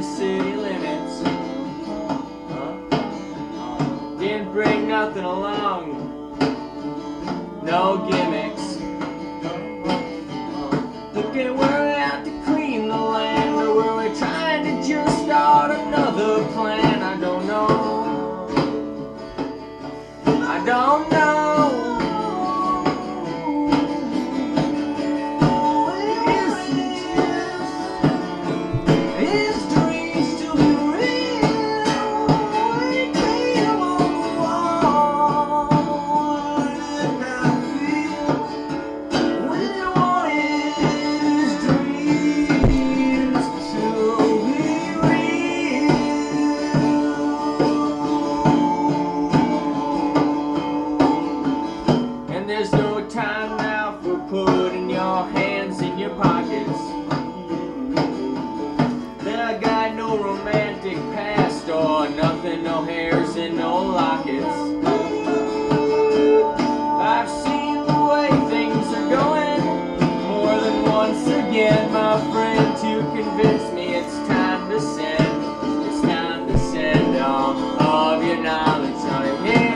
the city limits. Didn't bring nothing along, no gimmicks. Looking where we're out to clean the land, or were we trying to just start another plan? I don't know. I don't know. There's no time now for putting your hands in your pockets. Then I got no romantic past or nothing, no hairs and no lockets. I've seen the way things are going more than once again, my friend, to convince me it's time to send. It's time to send all of your knowledge on ahead.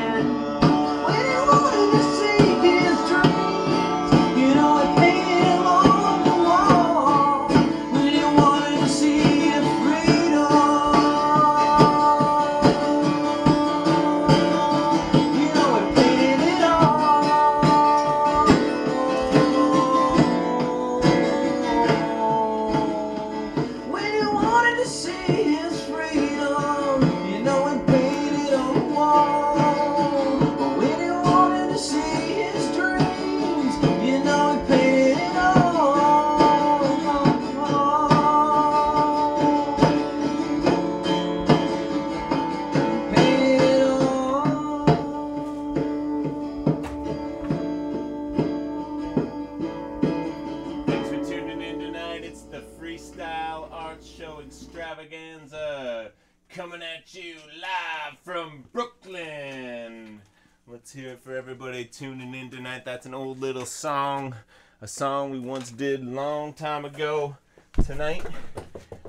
Freestyle art show extravaganza coming at you live from Brooklyn. Let's hear it for everybody tuning in tonight. That's an old little song, a song we once did a long time ago. Tonight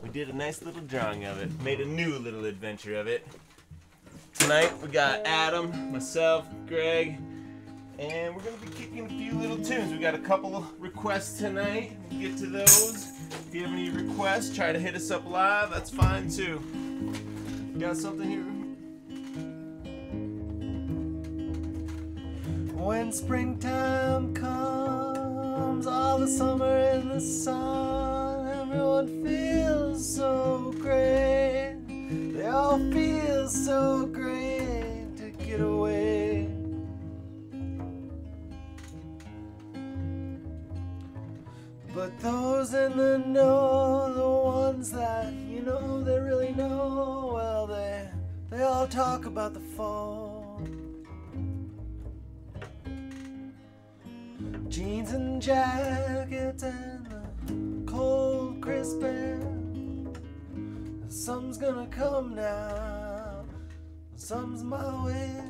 we did a nice little drawing of it, made a new little adventure of it. Tonight we got Adam, myself, Greg, and we're going to be kicking a few little tunes. We got a couple of requests tonight. We'll get to those. If you have any requests, try to hit us up live. That's fine too. Got something here? When springtime comes, all the summer in the sun, everyone feels so great. They all feel so great to get away. But those in the know, the ones that you know they really know, well, they all talk about the fall. Jeans and jackets and the cold crisp air. Something's gonna come now, something's my way.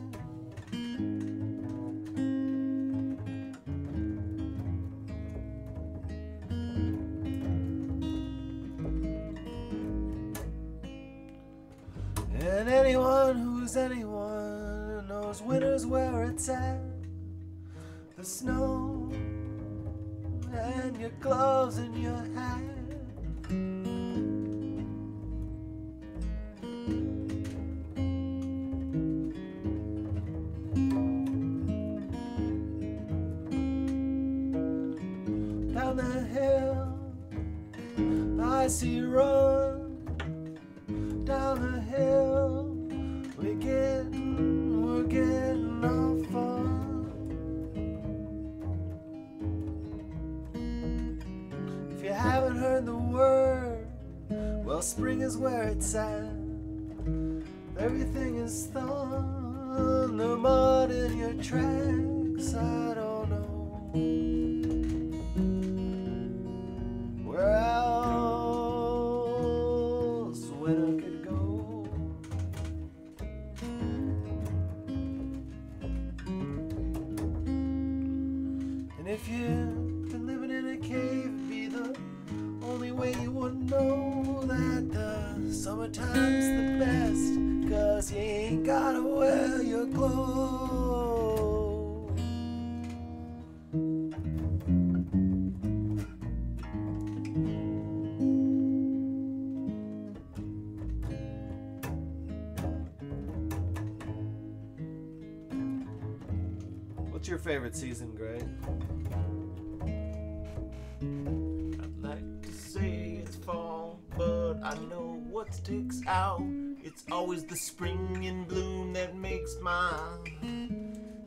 And anyone who's anyone knows winter's where it's at. The snow and your gloves and your hat. Down the hill I see you run. Down the hill we're getting our fun. If you haven't heard the word, well, spring is where it's at. Everything is thawing, the mud in your tracks. I don't know where else winter could go. And if you've been living in a cave, it'd be the only way you would know that the Summertime's the best, 'cause you ain't gotta wear your clothes. What's your favorite season, Gray? I'd like to say it's fall, but I know what sticks out. It's always the spring in bloom that makes my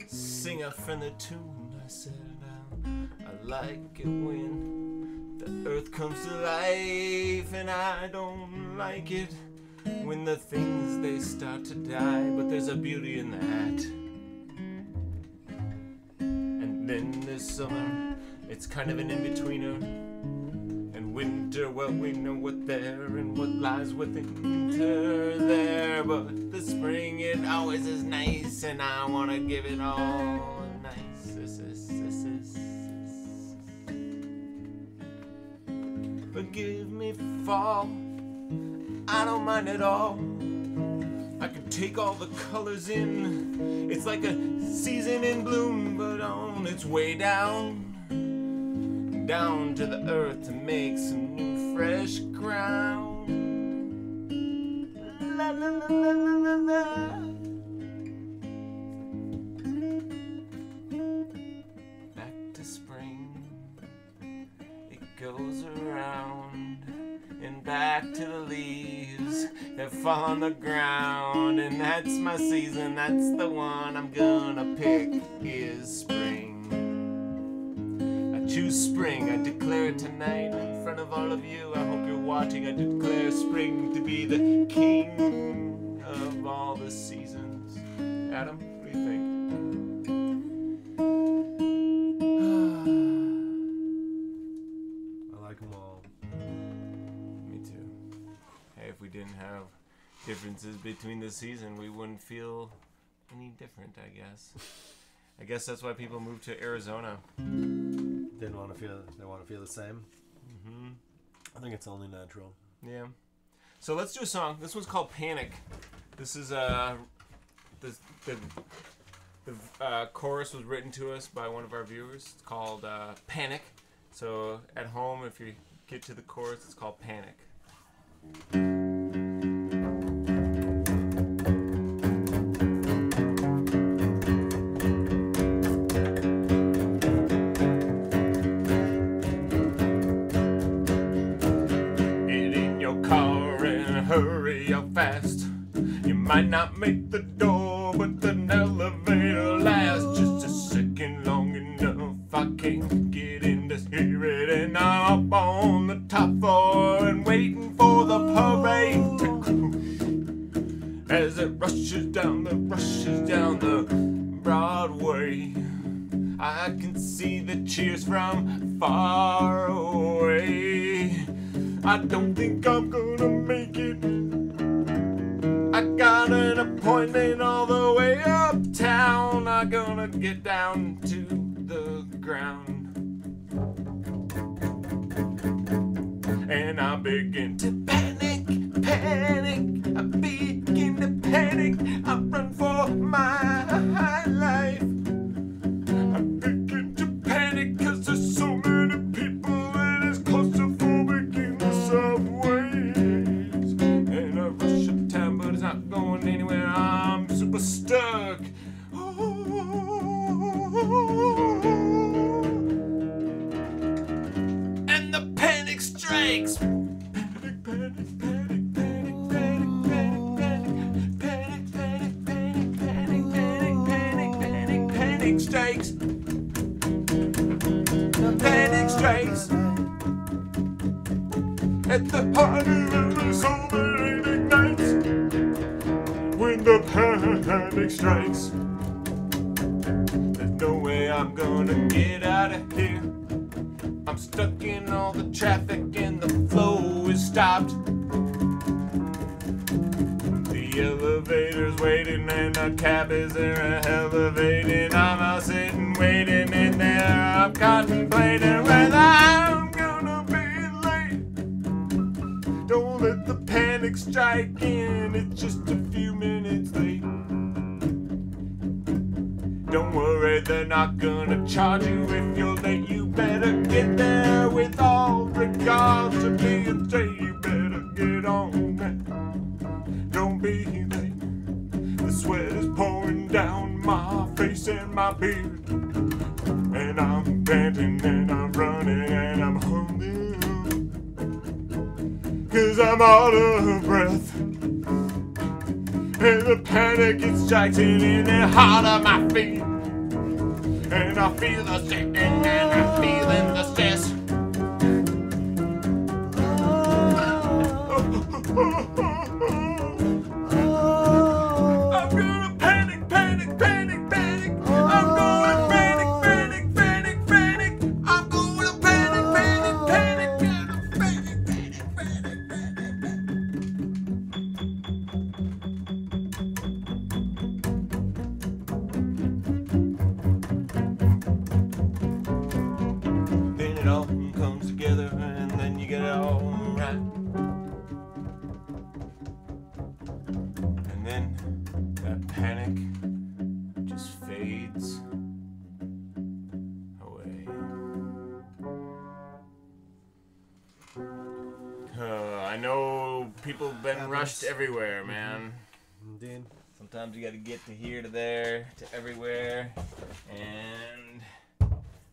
singer from the tune. I settle down. I like it when the earth comes to life, and I don't like it when the things they start to die. But there's a beauty in that. And then there's summer, it's kind of an in-betweener. And winter, well, we know what there and what lies within her there. But the spring, it always is nice, and I wanna give it all nice. Forgive me, fall, I don't mind at all. I can take all the colors in. It's like a season in bloom, but on its way down to the earth to make some new fresh ground. La la la la la la la. Back to spring, it goes around, and back to the leaves that fall on the ground. And that's my season, that's the one I'm gonna pick, is spring. Choose spring, I declare it tonight in front of all of you. I hope you're watching. I declare spring to be the king of all the seasons. Adam, what do you think? I like them all. Me too. Hey, if we didn't have differences between the season, we wouldn't feel any different, I guess. I guess that's why people move to Arizona. They want to feel the same. Mm-hmm. I think it's only natural. Yeah. So let's do a song. This one's called Panic. This is the chorus was written to us by one of our viewers. It's called Panic. So at home, if you get to the chorus, it's called Panic. Hurry up fast. You might not make the door, but the elevator lasts just a second long enough. I can't get in to hear it, and I'm up on the top floor and waiting for the parade to cruise as it rushes down the Broadway. I can see the cheers from far away. I don't think I'm gonna make it. I got an appointment all the way uptown. I'm gonna get down to the ground. And I begin to panic. I begin to panic. I run for my life. I begin to panic 'cause there's so many people and it's claustrophobic in the subways. And I rush uptown, but it's not going anywhere. I'm super stuck. And the panic strikes. Panic strikes. Panic strikes. At the heart of every soul that it ignites. When the panic strikes, there's no way I'm gonna get out of here. I'm stuck in all the traffic and the flow is stopped. The elevator's waiting and the cab is there elevating. I'm out sitting waiting in there. I'm contemplating whether I'm gonna be late. Don't let the panic strike. striking. It's just a few minutes late. Don't worry, they're not gonna charge you if you're late. You better get there with all regards to being straight. You better get on that. Don't be late. The sweat is pouring down my face and my beard. And I'm panting and I'm running and I'm hungry. 'Cause I'm out of breath. And the panic is striking in the heart of my feet. And I feel the shaking and I'm feeling the stress. I'm gonna panic, panic, panic, panic. I'm gonna panic, panic, panic, panic. I'm gonna panic, panic, panic, panic, panic, panic, panic, Then it all comes together and then you get it all right. And then that panic just fades away. I know people have been rushed everywhere, man. Indeed. Sometimes you gotta get to here to there to everywhere. And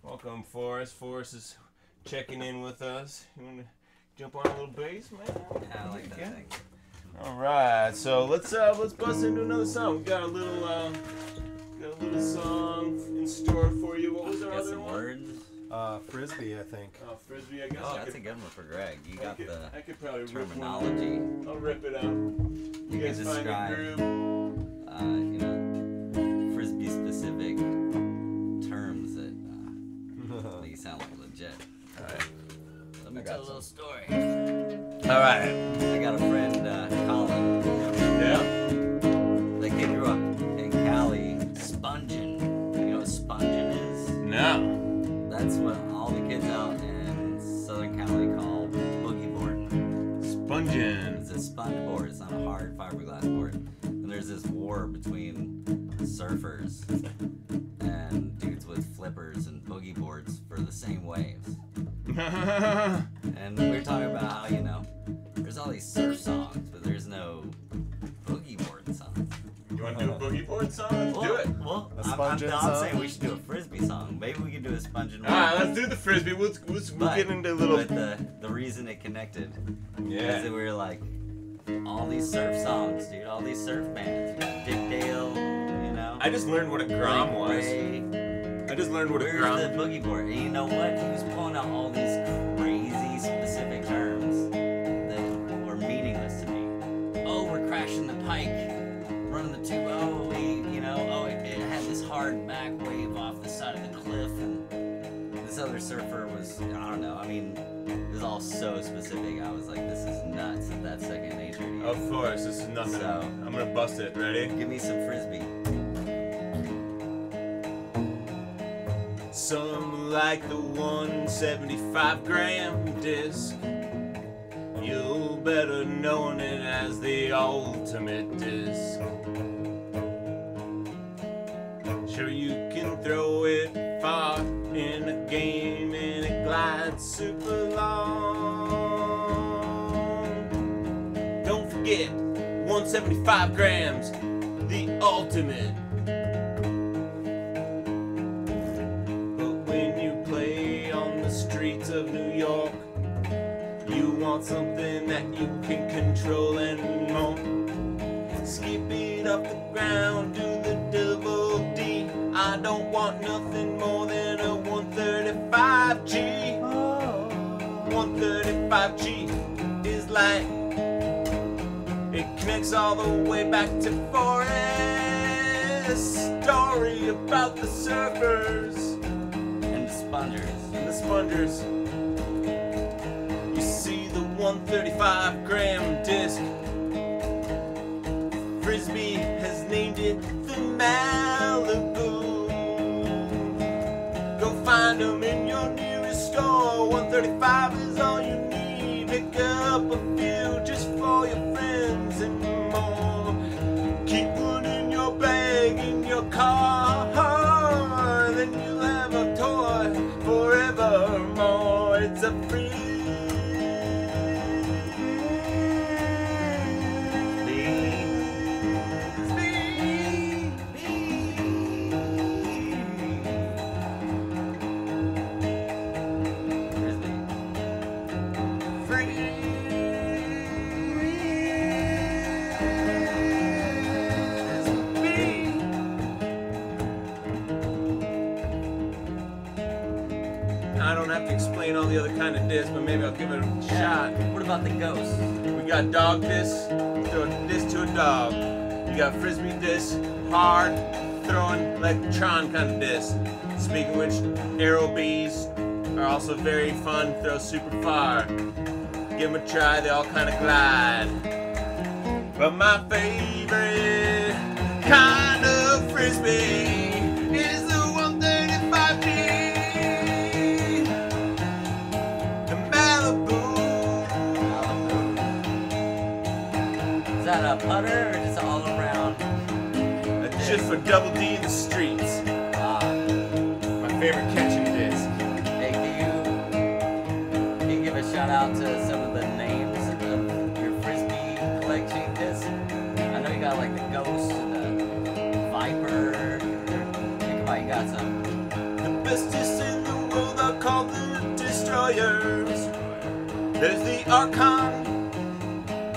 welcome, Forrest. Forrest is checking in with us. You wanna jump on a little bass, man? Yeah, I like that thing. All right, so let's bust into another song. We got a little song in store for you. What was our Got other some one? words. Frisbee, I think. Oh, Frisbee, I guess. Oh, I that's a could, good one for Greg. You I got could, the I could probably rip one. terminology. I'll rip it out. You You can guys find a describe, groove. Frisbee specific terms that make it sound like legit. All right. Let me tell a little story. All right. I got a friend, Colin. Yeah. Like they grew up in Cali, sponging. You know what sponging is? No. That's what all the kids out in Southern Cali call boogie boarding. Sponging. It's a sponge board. It's not a hard fiberglass board. And there's this war between surfers and dudes with flippers and boogie boards for the same waves. And we were talking about how, there's all these surf songs, but there's no boogie board songs. You want to do a boogie board song? Let's do it. Well, A I'm sponging not song? saying we should do a Frisbee song. Maybe we can do a sponging one. All right, let's do the Frisbee. We'll get into a little. But the reason it connected is Yeah. that we were like, all these surf songs, dude, all these surf bands. You got Dick Dale, I just learned what a grom was. Ray. I just learned what a Where's grom. the boogie board? And you know what? He was pulling out all these crazy specific terms that were meaningless to me. Oh, we're crashing the pike, running the tube. Oh, it had this hard back wave off the side of the cliff, and this other surfer was, I don't know. I mean, it was all so specific. I was like, this is nuts. That's second nature to you. Of course, this is nothing. So- I'm gonna bust it. Ready? Give me some Frisbee. Some like the 175-gram disc. You better known it as the ultimate disc. Sure, you can throw it far in a game and it glides super long. Don't forget, 175 grams, the ultimate. Streets of New York, you want something that you can control and more. Skip it off the ground, do the double D. I don't want nothing more than a 135G. 135G is light. It connects all the way back to Forrest. Story about the surfers And the spongers. and the spongers. You see the 135-gram disc. Frisbee has named it the Malibu. Go find them in your nearest store. 135 is all you need. Pick up a few just for your friends disc, but maybe I'll give it a shot. What about the ghost? We got dog disc, throw a disc to a dog. You got frisbee disc, hard, throwing like Tron kind of disc. Speaking of which, arrow bees are also very fun, throw super far. Give them a try, they all kind of glide. But my favorite kind of frisbee is the 135G. The Malibu. Is that a putter or just all around? That's just for Double D in the streets. My favorite catching disc. Hey, can you give a shout out to some of the names of your frisbee collection discs? I know you got like the Ghost and the Viper. Think about you got some. The bestest in the world are called the Destroyers. There's the Archon,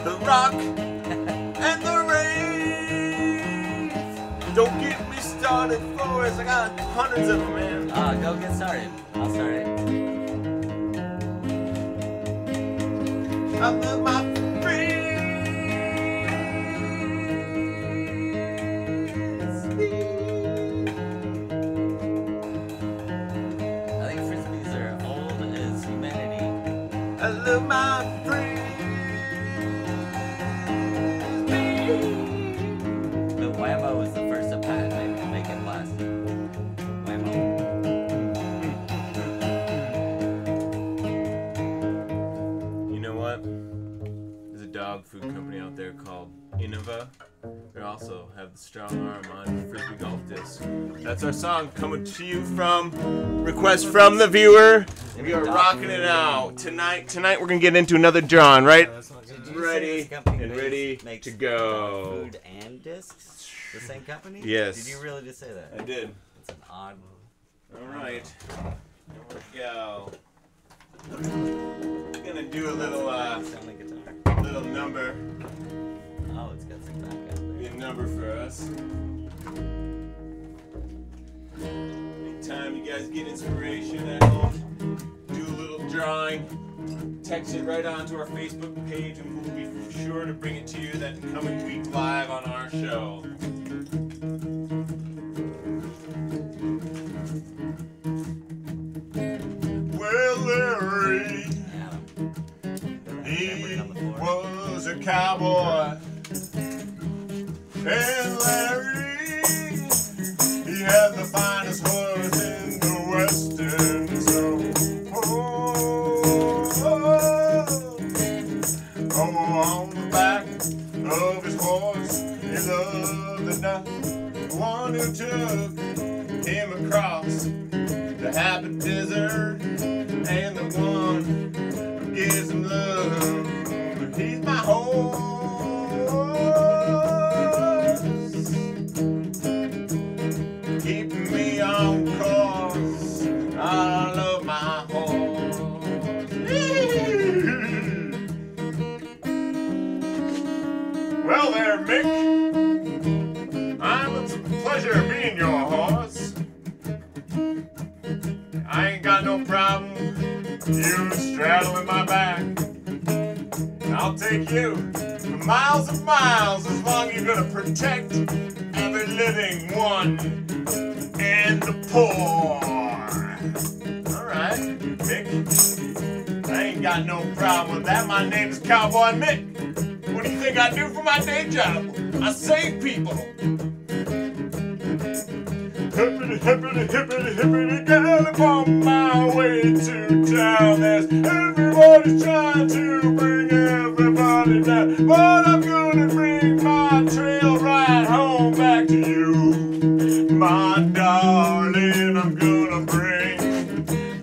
the Rock, and the Wraith. Don't get me started, Forrest. I got hundreds of them, man. Go get started. I'll start it. I love my I think frisbees are old as humanity. I love my The Whammo was the first to patent it and make it plastic. Whammo. You know what? There's a dog food company out there called Innova. They also have the strong arm on frisbee golf disc. That's our song coming to you from request from the viewer. We are rocking it out tonight. Tonight we're gonna get into another John, right? Did you say Ready this company and ready makes to go. food and discs? The same company? Yes. Did you really just say that? I did. It's an odd. All right. Here we go. Gonna do a little Sound like guitar. little number. Oh, it's got some back out Be there. a number for us. Anytime you guys get inspiration at home, do a little drawing, text it right onto our Facebook page, and we'll be sure to bring it to you that coming week live on our show. Well, Larry, Adam. he On the floor. was a cowboy. And Larry, he had the finest horse in the western zone. On the back of his horse, he loved the night. The one who took him across the happy desert, and the one who gives him love. He's my horse. Keeping me on course. I love my horse. Well there, Mick. It's a pleasure being your horse. I ain't got no problem you straddling my back. I'll take you for miles and miles as long as you're gonna protect every living one and the poor. Alright, Mick. I ain't got no problem with that. My name is Cowboy Mick. What do you think I do for my day job? I save people. Hippity, hippity, hippity, hippity, gallop on my way to town. There's everybody's trying to bring everybody down, but I'm gonna bring my trail right home back to you, my darling. I'm gonna bring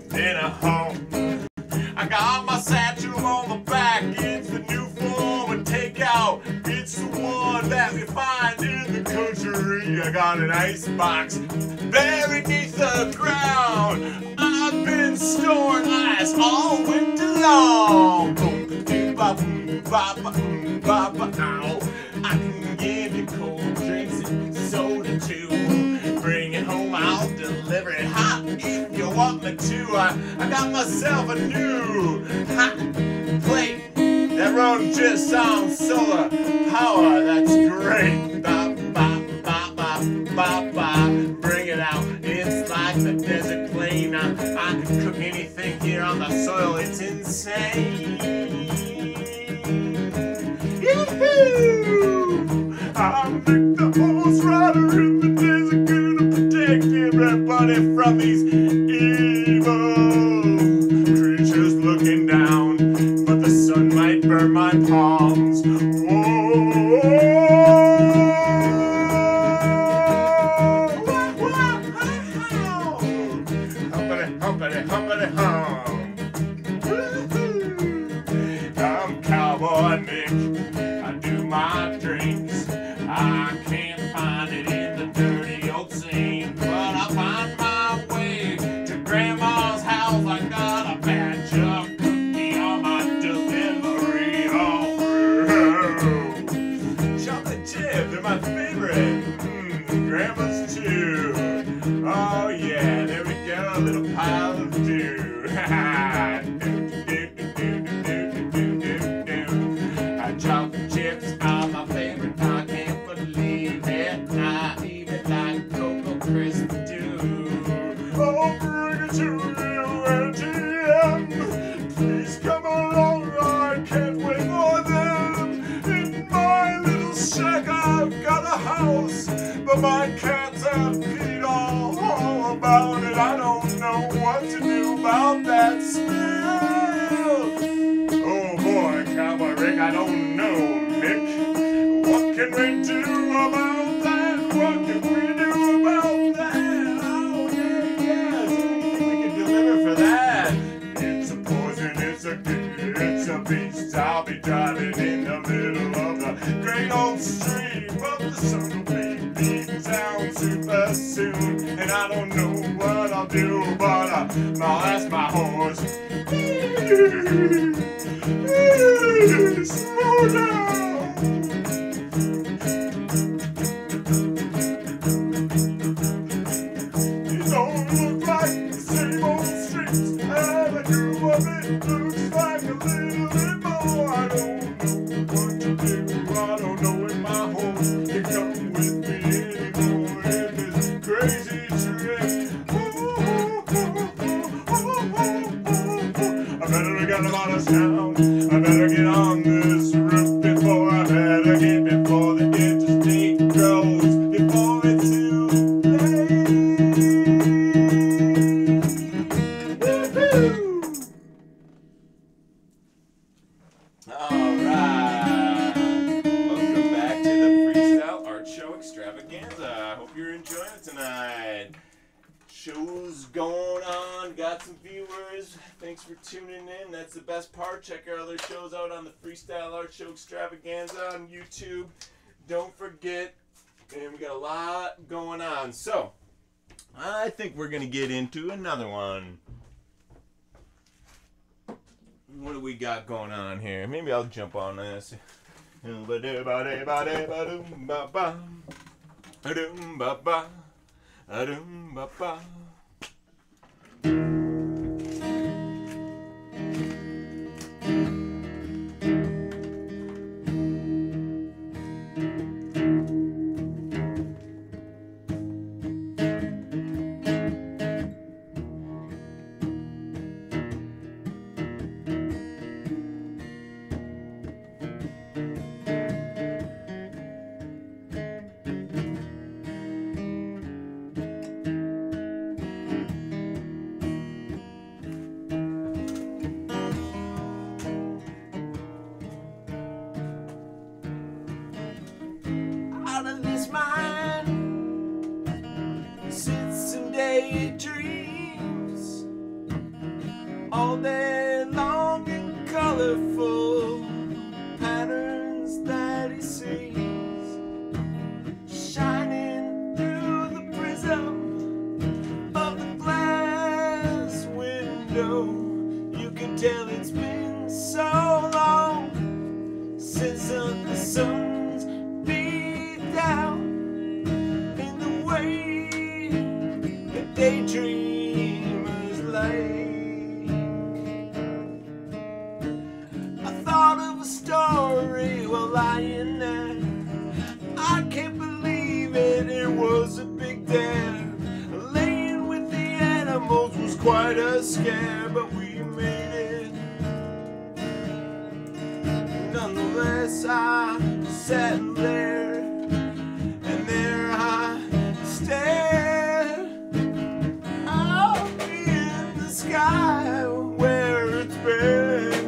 dinner home. I got my satchel on the back. It's the new form of takeout. It's the one that we find in the country. I got an ice box buried beneath the ground. I've been storing ice all winter long. I can give you cold drinks and soda too. Bring it home, I'll deliver it hot if you want me to. I I got myself a new hot plate that runs just on solar power. That's great. Ba, ba, ba, ba, ba, ba. Bring it out. It's like the desert plain. I can cook anything here on the soil. It's insane. Yoo-hoo! I'm the horse rider in the desert, gonna protect everybody from these evil creatures looking down, but the sun might burn my palms. Whoa! Humpity, humpity, hum. I'm Cowboy Nick. I do my drinks. I can't find it in the dirty old scene, but I find my way to Grandma's house. I got a batch of cookie on my delivery. Oh, chocolate chip, they're my favorite. Grandma's too. Oh yeah, there we go, a little pile of dew. Chocolate chips are my favorite. I can't believe it. I even like Cocoa Crisp too. Oh, bring it to you, ATM. Please come along. I can't wait for them. In my little shack, I've got a house, but my cats have peed all about it. I don't know what to do about that smell. Oh boy, Cowboy Rick, I don't know, Nick. What can we do about that? What can we do about that? Oh yeah, yeah, is there anything we can deliver for that? It's a poison, it's a beast. I'll be driving in the middle of the great old street, but the sun will be beating down super soon, and I don't know what I'll do, but I'll ask my horse. Slow down. It don't look like the same old streets as I grew up in. Looks like a little bit more. I don't know what to do. I don't know if my horse can come with me anymore in this crazy trip. I better get him out of town. I better get on this roof before I better get before the interstate grows, before it's too late. Woo-hoo! Alright. Welcome back to the Freestyle Art Show Extravaganza. I hope you're enjoying it tonight. Show's going on, got some viewers. Thanks for tuning in. That's the best part. Check our other shows out on the Freestyle Art Show Extravaganza on YouTube. Don't forget, and we got a lot going on. So, I think we're going to get into another one. What do we got going on here? Maybe I'll jump on this. Ba-dum-ba-ba. Out of this mind sits and daydreams all day long in colorful patterns that he sees shining through the prism of the glass window. You can tell it's been so long since the sun's beat down in the way that daydreamers lay. made us scared, but we made it. Nonetheless, I sat there, and there I stared out in the sky where it's been.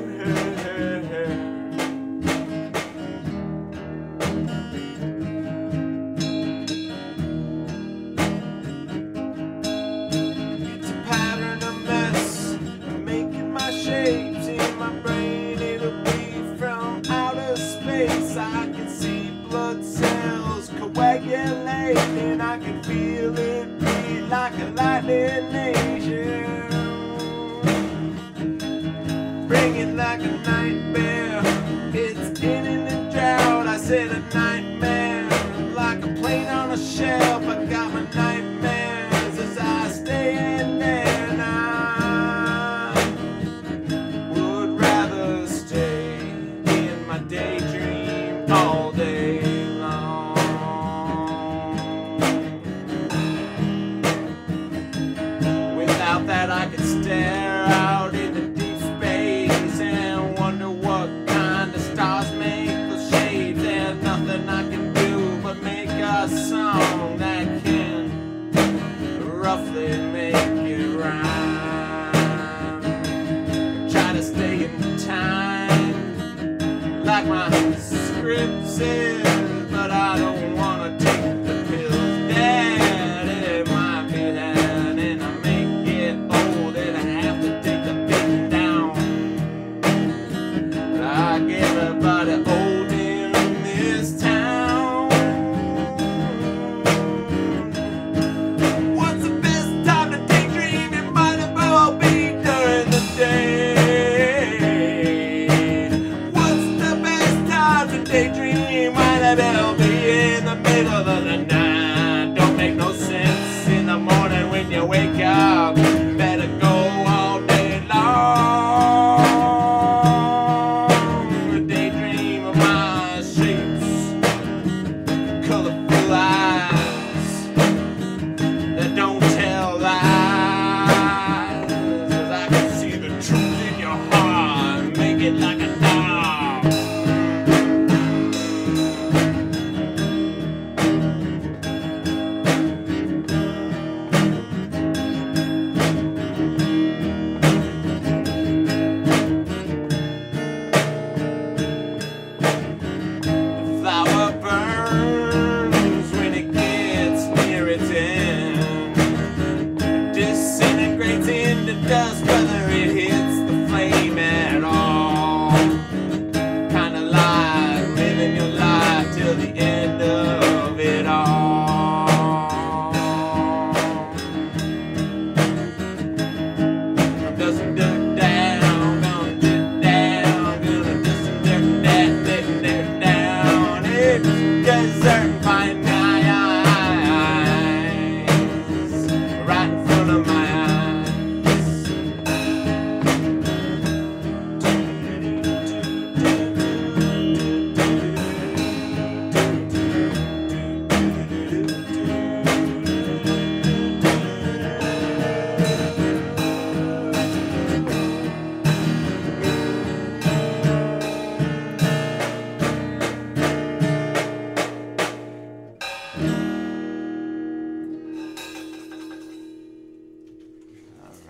It's a pattern of mess, making my shapes in my brain. It'll be from outer space. I can see blood cells coagulate, and I can feel it beat like a lightning nation. Bring it like a nightmare. It's in and out. I said a nightmare, like a plane on a shelf. I got my nightmares as I stay in there. And I would rather stay in my daydream all day long. Without that, I could stare out into deep space and wonder what kind of stars make the shapes. There's nothing I can do but make a song that can roughly make it rhyme. Try to stay in time like my script says, but I don't wanna take the pills. Dad, it might be that, and I may get old and I have to take the beating down. Like everybody old in this town. What's the best time to daydream? It might as well be during the day. What's the best time to daydream? Might as well be in the middle of the night. Don't make no sense in the morning when you wake up. Better go all day long. A daydream of my shapes, colorful eyes that don't tell lies. 'Cause I can see the truth in your heart. Make it like a dog. The flower burns when it gets near its end. Disintegrates into dust whether it hits the flame at all. Kinda like living your life till the end of it all. I'm dusting dirt down, gonna dip down, gonna dust dirt down, dip dirt down. It's desert by my eyes, right in front of my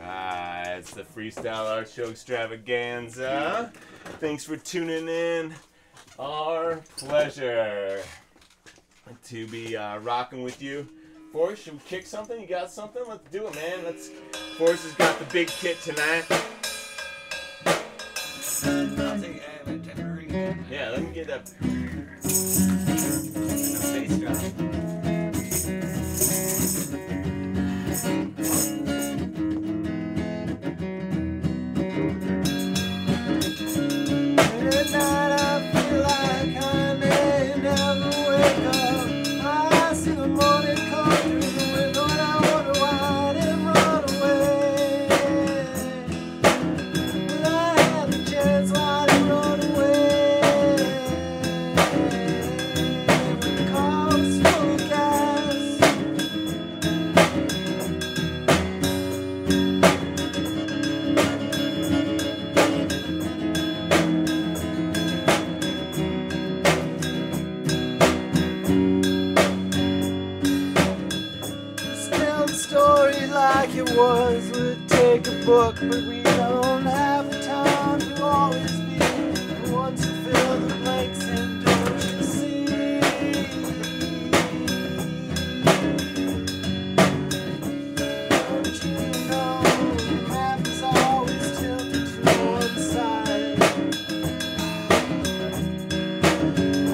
Alright, it's the Freestyle Art Show Extravaganza. Thanks for tuning in. Our pleasure to be rocking with you. Forrest, should we kick something? You got something? Let's do it, man. Forrest has got the big kit tonight. I'll take a temporary. Yeah, let me get that. Bass drum. At night I feel like I may never wake up. I see the morning come through the window and I wonder why I didn't run away. When I had the chance, why I didn't run away. ones would take a book, but we don't have the time to always be the ones who fill the blanks in. Don't you see? Don't you know the map is always tilted to one side?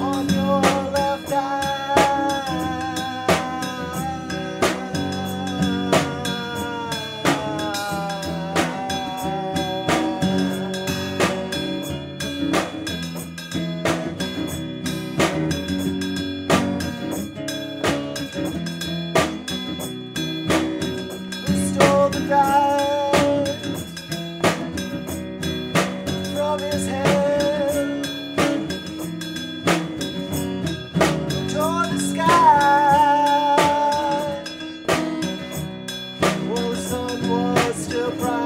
On your left eye. Who stole the dice from his hand? Toward the sky, while the sun was still bright.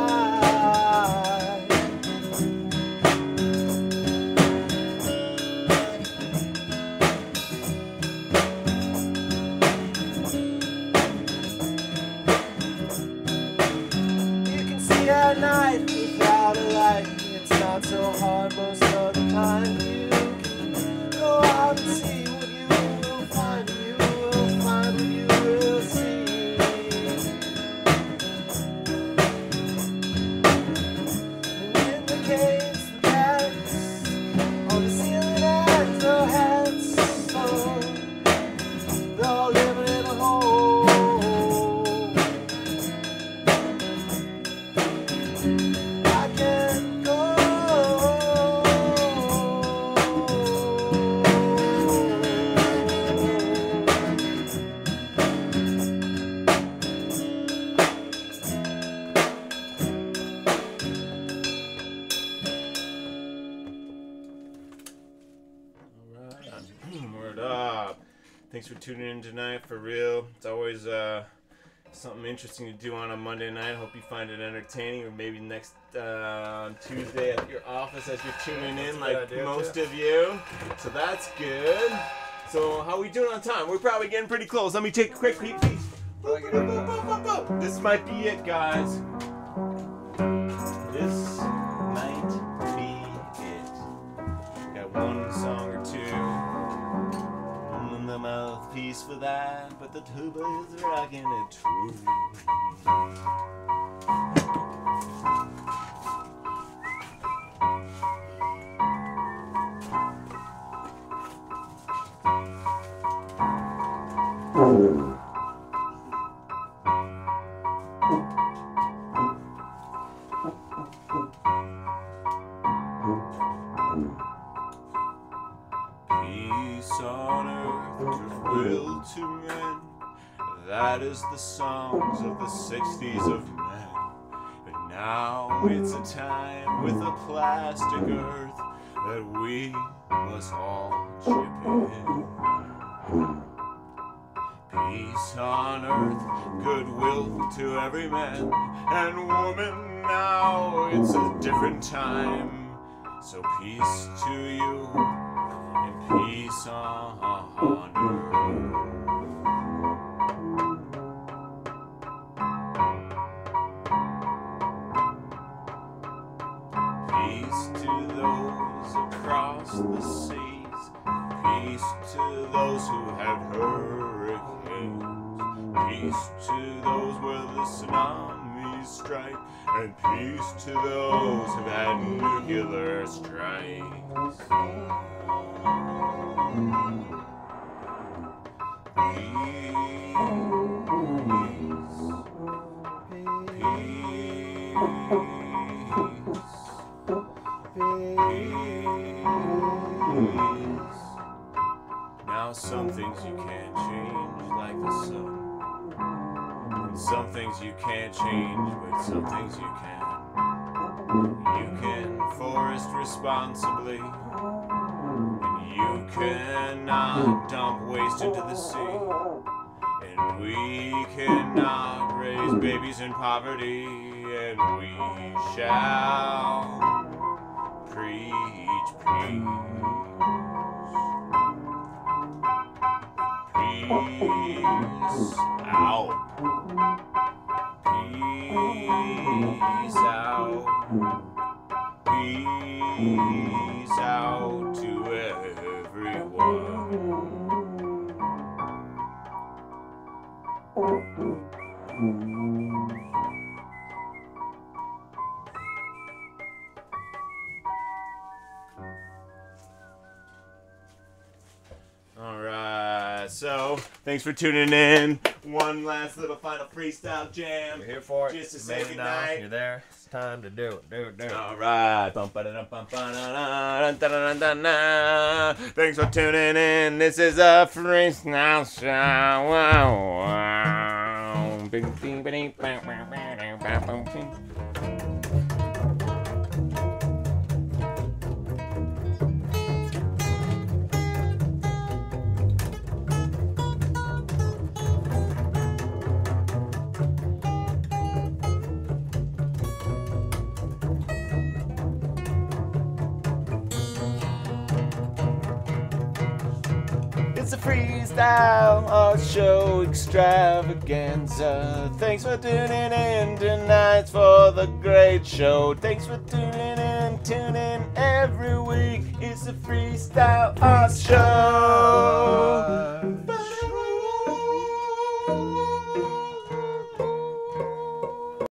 You can see at night without a light. It's not so hard most of the time. You can go out and see what you will find, and you will find what you will see. And in the caves, the bats on the ceiling and the hats, so they're all living in a hole. I can go. Alright, word up. Thanks for tuning in tonight, for real. It's always something interesting to do on a Monday night. Hope you find it entertaining, or maybe next Tuesday at your office as you're tuning in, like idea, most of you. So that's good. So how we doing on time? We're probably getting pretty close. Let me take a quick peek. This might be it, guys. This might be it. Got one song or two. I'm the mouthpiece for that, but the tuba is rocking it true. Peace on earth, goodwill to men. That is the songs of the 60s of men. But now it's a time with a plastic earth that we must all chip in. Peace on earth, goodwill to every man and woman. Now it's a different time. So peace to you and peace on earth. Peace to those across the seas. Peace to those who had hurricanes. Peace to those where the tsunamis strike. And peace to those who've had nuclear strikes. Peace. Now some things you can't change, like the sun. And some things you can't change, but some things you can. You can forest responsibly, and you cannot dump waste into the sea. And we cannot raise babies in poverty, and we shall preach peace. Peace out. Peace Peace out. Peace out to everyone. Alright, so thanks for tuning in. One last little final freestyle jam. You're here for it. Just to say Made it now. goodnight. You're there. It's time to do it. Do it. Do it. Alright. Thanks for tuning in. This is a freestyle show. It's a freestyle art show extravaganza. Thanks for tuning in tonight for the great show. Thanks for tuning in, tune in every week. It's a freestyle art show.